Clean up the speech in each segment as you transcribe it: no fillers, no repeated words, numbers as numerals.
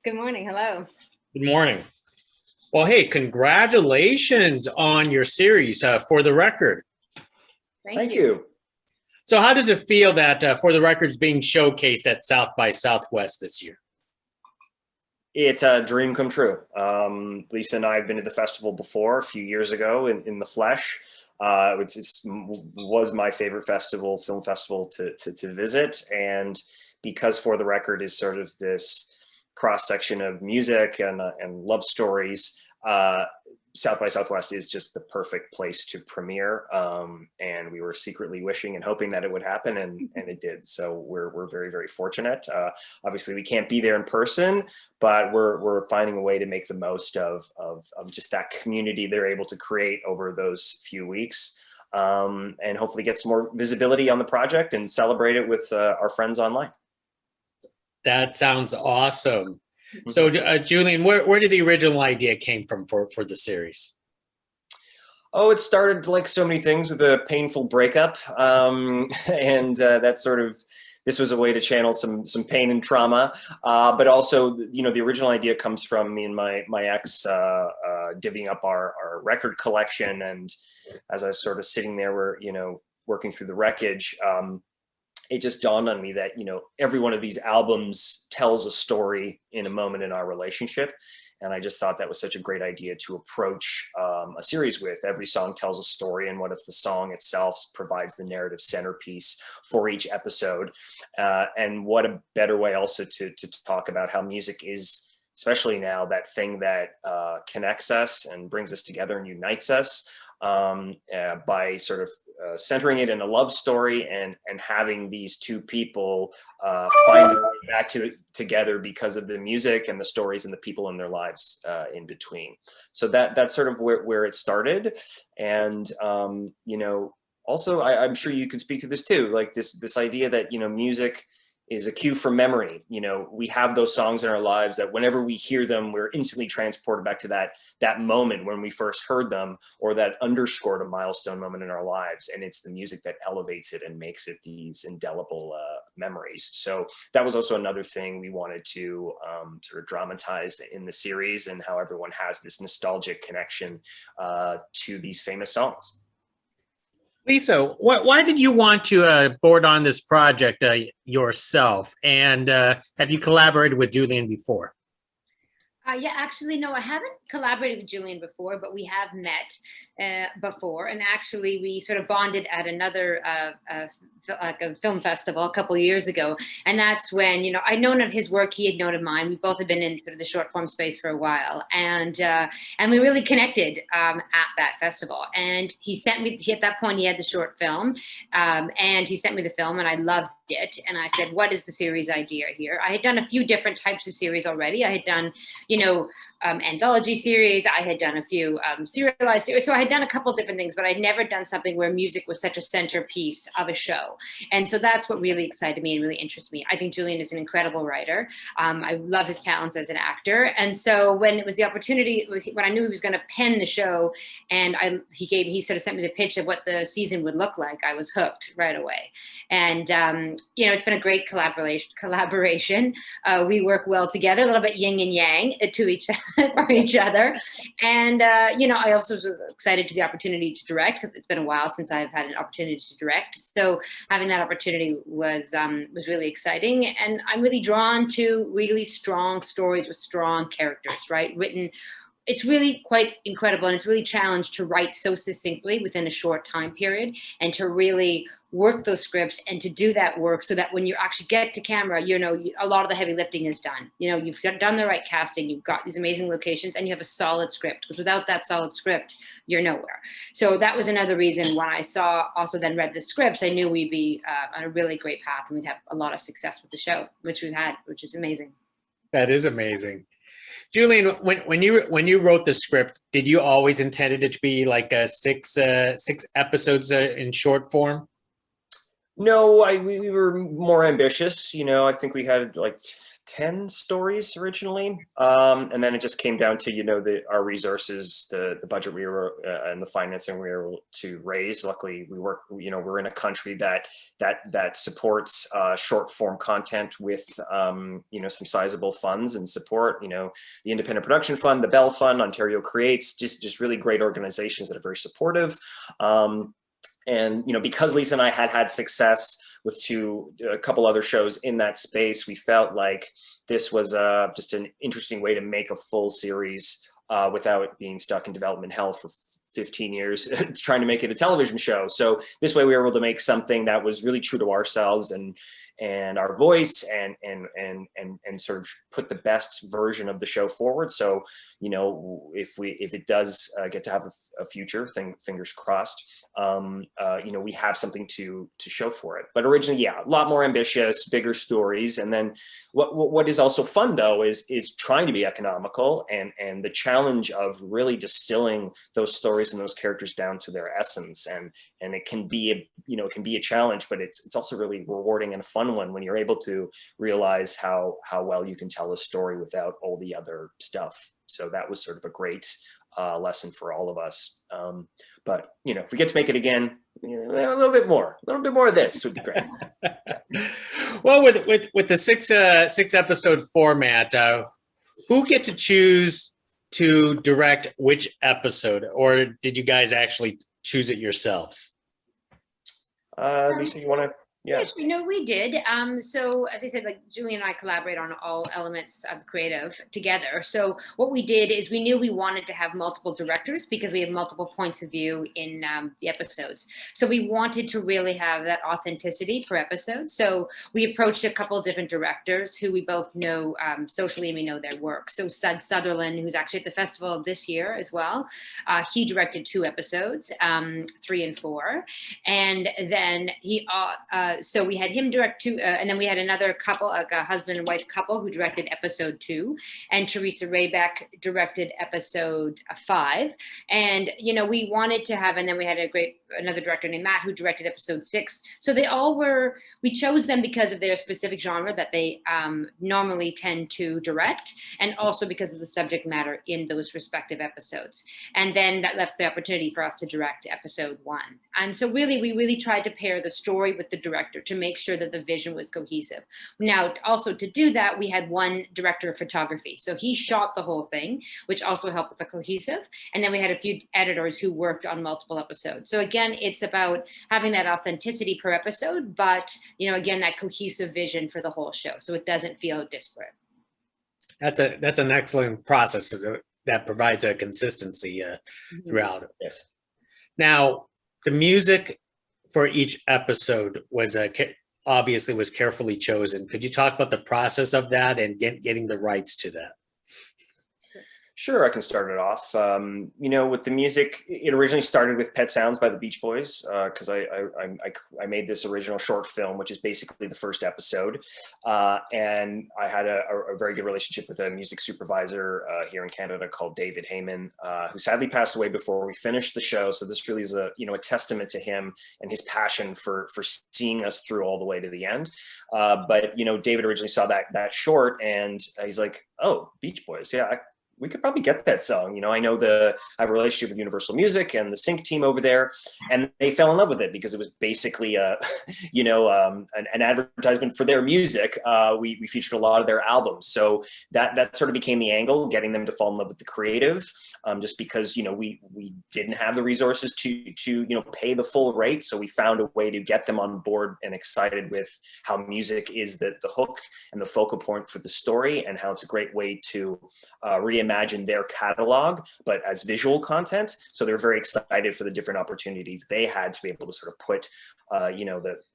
Good morning. Hello. Good morning. Well, hey, congratulations on your series, For the Record. Thank Thank you. you. So, how does it feel that For the Record's being showcased at South by Southwest this year? It's a dream come true. Lisa and I have been to the festival before a few years ago in the flesh. Was my favorite film festival to visit. And because For the Record is sort of this cross section of music and love stories, South by Southwest is just the perfect place to premiere. And we were secretly wishing and hoping that it would happen, and it did. So we're very, very fortunate. Obviously, we can't be there in person, but we're finding a way to make the most of just that community they're able to create over those few weeks, and hopefully get some more visibility on the project and celebrate it with our friends online. That sounds awesome. So, Julian, where did the original idea came from for the series? Oh, it started like so many things with a painful breakup, and this was a way to channel some pain and trauma. But also, the original idea comes from me and my ex divvying up our record collection, and as I was sort of sitting there, working through the wreckage. It just dawned on me that, every one of these albums tells a story in a moment in our relationship. And I just thought that was such a great idea to approach a series with. Every song tells a story, and what if the song itself provides the narrative centerpiece for each episode? And what a better way also to talk about how music is, especially now, that thing that connects us and brings us together and unites us, by sort of centering it in a love story and having these two people find their way back together because of the music and the stories and the people in their lives in between. So that's sort of where it started. And also I'm sure you could speak to this too, like this idea that music is a cue for memory. We have those songs in our lives that whenever we hear them, we're instantly transported back to that moment when we first heard them, or that underscored a milestone moment in our lives. And it's the music that elevates it and makes it these indelible memories. So that was also another thing we wanted to sort of dramatize in the series, and how everyone has this nostalgic connection to these famous songs. Lisa, why did you want to board on this project yourself? And have you collaborated with Julian before? Yeah, actually, no, I haven't collaborated with Julian before, but we have met before. And actually, we sort of bonded at another like a film festival a couple of years ago. And that's when, I'd known of his work, he had known of mine. We both had been in sort of the short form space for a while. And we really connected at that festival. And at that point, he had the short film. And he sent me the film, and I loved it. And I said, what is the series idea here? I had done a few different types of series already. I had done, anthology series. I had done a few serialized series. So I had done a couple different things, but I'd never done something where music was such a centerpiece of a show. And so that's what really excited me and really interests me. I think Julian is an incredible writer. I love his talents as an actor. And so when it was the opportunity, when I knew he was going to pen the show, and he sort of sent me the pitch of what the season would look like, I was hooked right away. And, it's been a great collaboration. We work well together, a little bit yin and yang for each other. And, I also was excited to the opportunity to direct, because it's been a while since I've had an opportunity to direct. So having that opportunity was really exciting. And I'm really drawn to really strong stories with strong characters, right? It's really quite incredible, and it's really challenged to write so succinctly within a short time period, and to really work those scripts and to do that work so that when you actually get to camera, a lot of the heavy lifting is done. You've done the right casting, you've got these amazing locations, and you have a solid script, because without that solid script, you're nowhere. So that was another reason when I read the scripts, I knew we'd be on a really great path, and we'd have a lot of success with the show, which we've had, which is amazing. That is amazing. Julian, when you wrote the script, did you always intended it to be like six episodes in short form? No, we were more ambitious. I think we had like 10 stories originally, and then it just came down to, you know, our resources, the budget we were and the financing we were able to raise. Luckily, we're in a country that supports short form content with you know, some sizable funds and support. You know, the Independent Production Fund, the Bell Fund, Ontario Creates, just really great organizations that are very supportive. And you know, because Lisa and I had success with a couple other shows in that space, we felt like this was just an interesting way to make a full series without being stuck in development hell for 15 years trying to make it a television show. So this way we were able to make something that was really true to ourselves and our voice and sort of put the best version of the show forward. So, you know, if it does get to have a future, fingers crossed, you know, we have something to show for it. But originally, yeah, a lot more ambitious, bigger stories. And then what is also fun though is trying to be economical and the challenge of really distilling those stories and those characters down to their essence. And it can be a challenge, but it's also really rewarding and a fun one when you're able to realize how well you can tell a story without all the other stuff. So that was sort of a great lesson for all of us. But you know, if we get to make it again, you know, a little bit more of this would be great. Well, with the six episode format, who get to choose to direct which episode, or did you guys actually choose it yourselves? Lisa, you want to? Yeah. Yes, we did. So as I said, like Julian and I collaborate on all elements of creative together. So what we did is we knew we wanted to have multiple directors because we have multiple points of view in the episodes. So we wanted to really have that authenticity per episode. So we approached a couple of different directors who we both know socially and we know their work. So Sud Sutherland, who's actually at the festival this year as well, he directed 2 episodes, 3 and 4. And then so we had him direct 2, and then we had another couple, like a husband and wife couple, who directed episode 2, and Teresa Raybeck directed episode 5. And you know, we wanted to have, and then we had another director named Matt who directed episode 6. So they all we chose them because of their specific genre that they normally tend to direct, and also because of the subject matter in those respective episodes. And then that left the opportunity for us to direct episode 1. And so we really tried to pair the story with the director to make sure that the vision was cohesive. Now, also to do that, we had one director of photography. So he shot the whole thing, which also helped with the cohesive. And then we had a few editors who worked on multiple episodes. So again, it's about having that authenticity per episode, but you know, again, that cohesive vision for the whole show, so it doesn't feel disparate. That's an excellent process that provides a consistency throughout it. Yes. Now, the music for each episode was obviously was carefully chosen. Could you talk about the process of that and getting the rights to that? Sure, I can start it off. You know, with the music, it originally started with Pet Sounds by the Beach Boys, because I made this original short film, which is basically the first episode. And I had a very good relationship with a music supervisor here in Canada called David Heyman, who sadly passed away before we finished the show. So this really is a testament to him and his passion for seeing us through all the way to the end. But you know, David originally saw that short, and he's like, "Oh, Beach Boys, yeah, we could probably get that song." You know, I have a relationship with Universal Music and the sync team over there, and they fell in love with it because it was basically an advertisement for their music. We featured a lot of their albums, so that sort of became the angle, getting them to fall in love with the creative, just because, you know, we didn't have the resources to pay the full rate, so we found a way to get them on board and excited with how music is the hook and the focal point for the story, and how it's a great way to reimagine their catalog, but as visual content. So they're very excited for the different opportunities they had to be able to sort of put,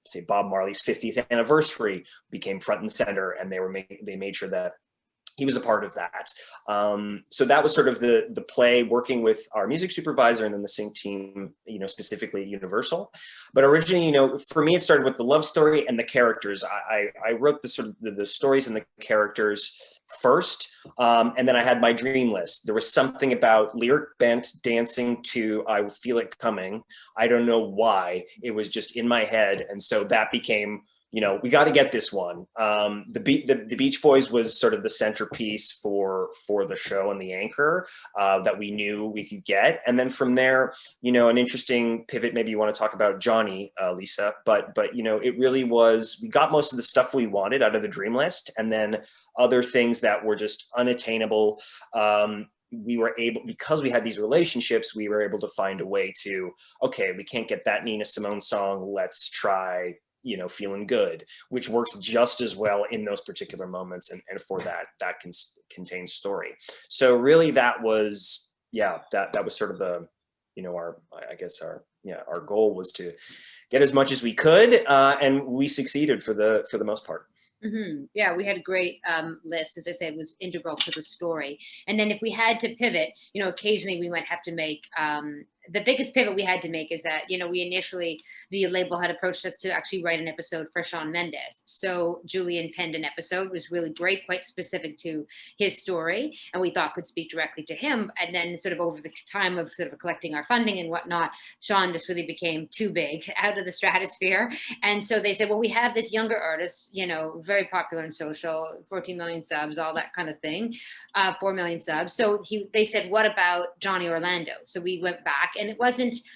say Bob Marley's 50th anniversary became front and center, and they made sure that he was a part of that. So that was sort of the play, working with our music supervisor and then the sync team, you know, specifically at Universal. But originally, you know, for me, it started with the love story and the characters. I wrote the stories and the characters first, and then I had my dream list. There was something about lyric bent dancing to "I Feel It Coming." I don't know why, it was just in my head, and so that became, we got to get this one. The Beach Boys was sort of the centerpiece for the show and the anchor that we knew we could get. And then from there, an interesting pivot, maybe you want to talk about Johnny, Lisa, but it really was, we got most of the stuff we wanted out of the dream list, and then other things that were just unattainable. We were able, because we had these relationships, we were able to find a way to, okay, we can't get that Nina Simone song, let's try Feeling Good, which works just as well in those particular moments and for that contained story. So really that was, that was sort of the, our goal was to get as much as we could, and we succeeded for the most part. Mm-hmm. Yeah, we had a great list. As I said, it was integral to the story. And then if we had to pivot, occasionally we might have to make the biggest pivot we had to make is that, we initially, the label had approached us to actually write an episode for Shawn Mendes. So Julian penned an episode, was really great, quite specific to his story, and we thought could speak directly to him. And then sort of over the time of sort of collecting our funding and whatnot, Shawn just really became too big, out of the stratosphere. And so they said, well, we have this younger artist, very popular in social, 14 million subs, all that kind of thing, 4 million subs. So they said, what about Johnny Orlando? So we went back, and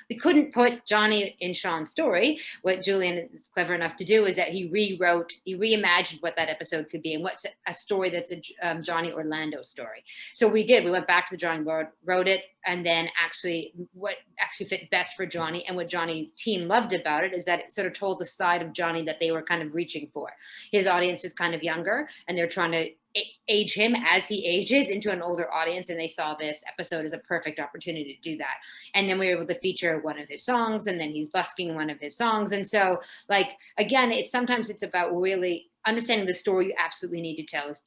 we couldn't put Johnny in Shawn's story. What Julian is clever enough to do is that he reimagined what that episode could be, and what's a story that's a Johnny Orlando story. So we went back to the drawing board, wrote it, and then what actually fit best for Johnny, and what Johnny's team loved about it is that it sort of told the side of Johnny that they were kind of reaching for. His audience is kind of younger, and they're trying to age him as he ages into an older audience, and they saw this episode as a perfect opportunity to do that. And then we were able to feature one of his songs, and then he's busking one of his songs. And so, again, sometimes it's about really understanding the story you absolutely need to tell is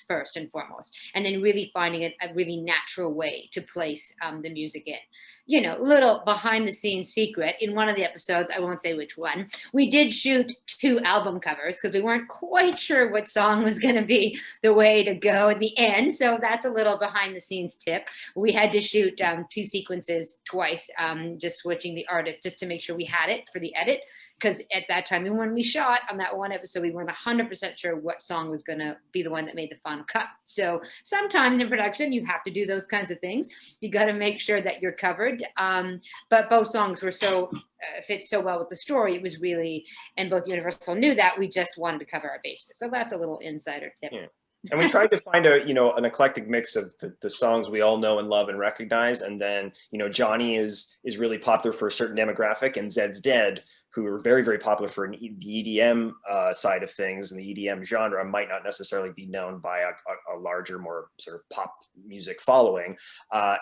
first and foremost, and then really finding a really natural way to place the music in. Little behind the scenes secret, in one of the episodes, I won't say which one, we did shoot 2 album covers because we weren't quite sure what song was going to be the way to go at the end. So that's a little behind the scenes tip. We had to shoot 2 sequences twice, just switching the artists just to make sure we had it for the edit. Because at that time, when we shot on that one episode, we weren't 100% sure what song was going to be the one that made the final cut. So sometimes in production, you have to do those kinds of things. You got to make sure that you're covered. But both songs were fit so well with the story. It was really, and both Universal knew that, we just wanted to cover our bases. So that's a little insider tip. Yeah. And we tried to find an eclectic mix of the songs we all know and love and recognize. And then, Johnny is really popular for a certain demographic, and Zed's Dead, who are very, very popular for the EDM side of things, and the EDM genre might not necessarily be known by a larger, more sort of pop music following.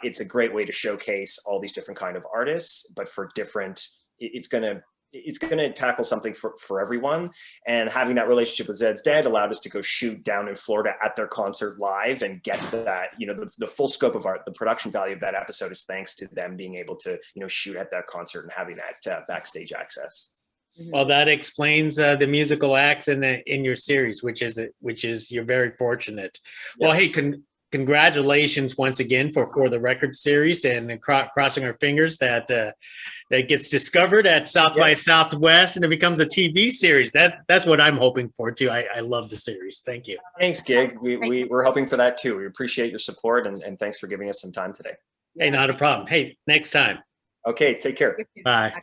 It's a great way to showcase all these different kind of artists, but for different, it's going to tackle something for everyone. And having that relationship with Zed's Dead allowed us to go shoot down in Florida at their concert live and get that, the full scope of the production value of that episode is thanks to them being able to, shoot at that concert and having that backstage access. Well, that explains the musical acts in your series, which is you're very fortunate. Yes. Well, hey, congratulations once again for the record series, and crossing our fingers that gets discovered at South by Southwest and it becomes a TV series. That's what I'm hoping for too. I love the series. Thank you. Thanks, Gig. We're hoping for that too. We appreciate your support, and thanks for giving us some time today. Hey, not a problem. Hey, next time. Okay, take care. Bye.